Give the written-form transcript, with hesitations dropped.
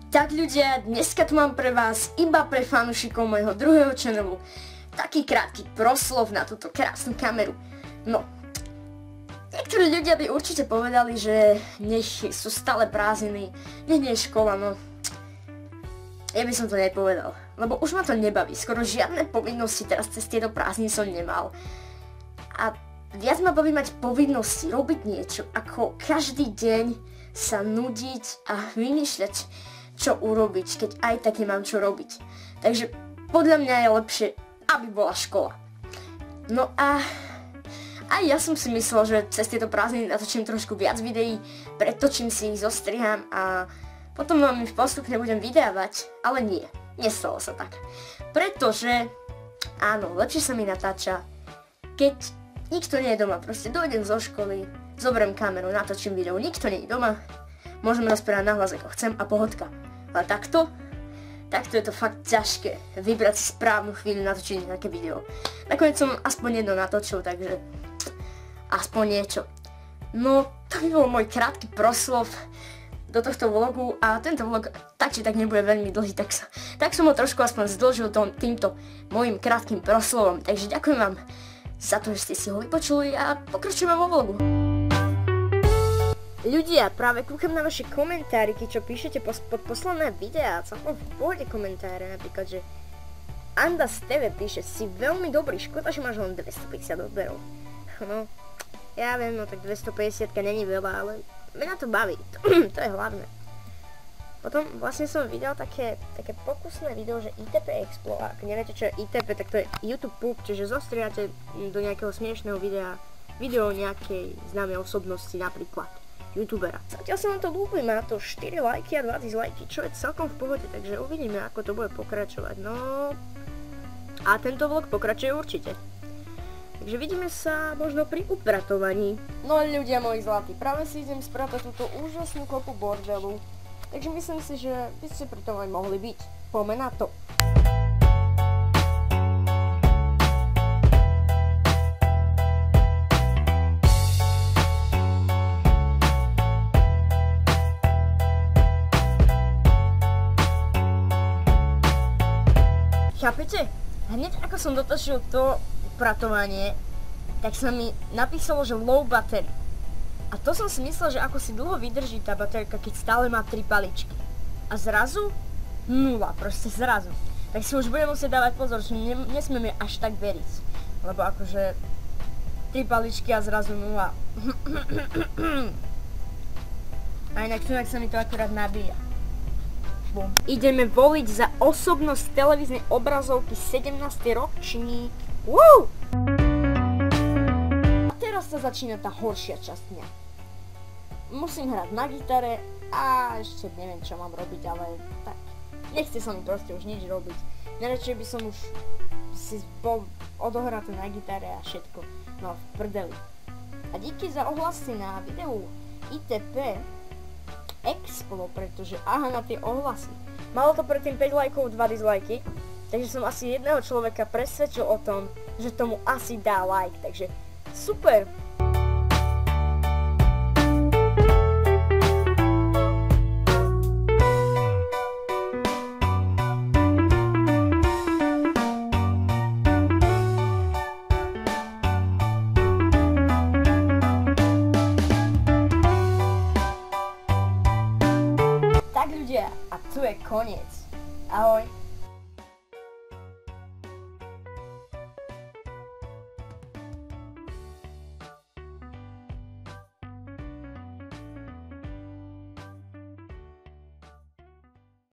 Tak ľudia, dneska tu mám pre vás iba pre fanúšikov môjho druhého channelu taký krátky proslov na túto krásnu kameru. No, niektorí ľudia by určite povedali, že nech sú stále prázdniny, nech nie je škola, no ja by som to nepovedal, lebo už ma to nebaví, skoro žiadne povinnosti teraz cez tieto prázdniny som nemal. A viac ma baví mať povinnosti, robiť niečo, ako každý deň sa nudiť a vymýšľať, čo urobiť, keď aj tak nemám čo robiť. Takže podľa mňa je lepšie, aby bola škola. No a aj ja som si myslel, že cez tieto prázdniny natočím trošku viac videí, pretočím si ich, zostriham a potom vám ich postupne budem vydávať, ale nie, nestalo sa tak. Pretože, áno, lepšie sa mi natáča, keď nikto nie je doma, proste dojdem zo školy, zoberiem kameru, natočím video, nikto nie je doma, môžem rozprávať nahlas ako chcem a pohodka. Ale takto je to fakt ťažké, vybrať si správnu chvíľu natočiť nejaké video. Nakoniec som aspoň jedno natočil, takže aspoň niečo. No, to by bol môj krátky proslov do tohto vlogu a tento vlog tak či tak nebude veľmi dlhý, tak som ho trošku aspoň zdĺžil týmto môjim krátkym proslovom. Takže ďakujem vám za to, že ste si ho vypočuli a pokračujeme vo vlogu. Ľudia, práve kúkam na vaše komentáriky, čo píšete pod posledné videá, celkom v pohode komentáre, napríklad, že Anda z TV píše, si veľmi dobrý, škoda, že máš len 250 odberov. No, ja viem, no tak 250 není veľa, ale mňa to baví, to je hlavné. Potom vlastne som videl také pokusné video, že ITP Explore, ak neviete čo je ITP, tak to je YouTube Poop, čiže zostriate do nejakého smiešného videa, video nejakej známej osobnosti, napríklad youtubera. Zatiaľ sa vám to ľúbi, má to 4 lajky a 2 dislajky, čo je celkom v pohode, takže uvidíme, ako to bude pokračovať. No a tento vlog pokračuje určite. Takže vidíme sa možno pri upratovaní. No ľudia moji zlatí, práve si idem spratať túto úžasnú kopu bordelu, takže myslím si, že by ste pri tom aj mohli byť. Poďme na to. Chápete? Hneď ako som dotočil to upratovanie, tak sa mi napísalo, že low battery. A to som si myslel, že ako si dlho vydrží tá baterka, keď stále má 3 paličky. A zrazu? 0, proste zrazu. Tak si už budem musieť dávať pozor, že nesmieme až tak veriť. Lebo akože 3 paličky a zrazu 0. A inak sa mi to akurát nabíja. Bum. Ideme voliť za osobnosť televíznej obrazovky 17. ročník. Woo! A teraz sa začína tá horšia časť dňa. Musím hrať na gitare a ešte neviem, čo mám robiť, ale tak. Nechce sa mi proste už nič robiť. Najradšej by som už si bol odohratý na gitare a všetko. No, v prdeli. A díky za ohlasy na videu ITP Explore, pretože aha, na tie ohlasy. Malo to predtým 5 lajkov, 2 dislajky, takže som asi jedného človeka presvedčil o tom, že tomu asi dá like, takže super! Tak ľudia, a tu je koniec. Ahoj.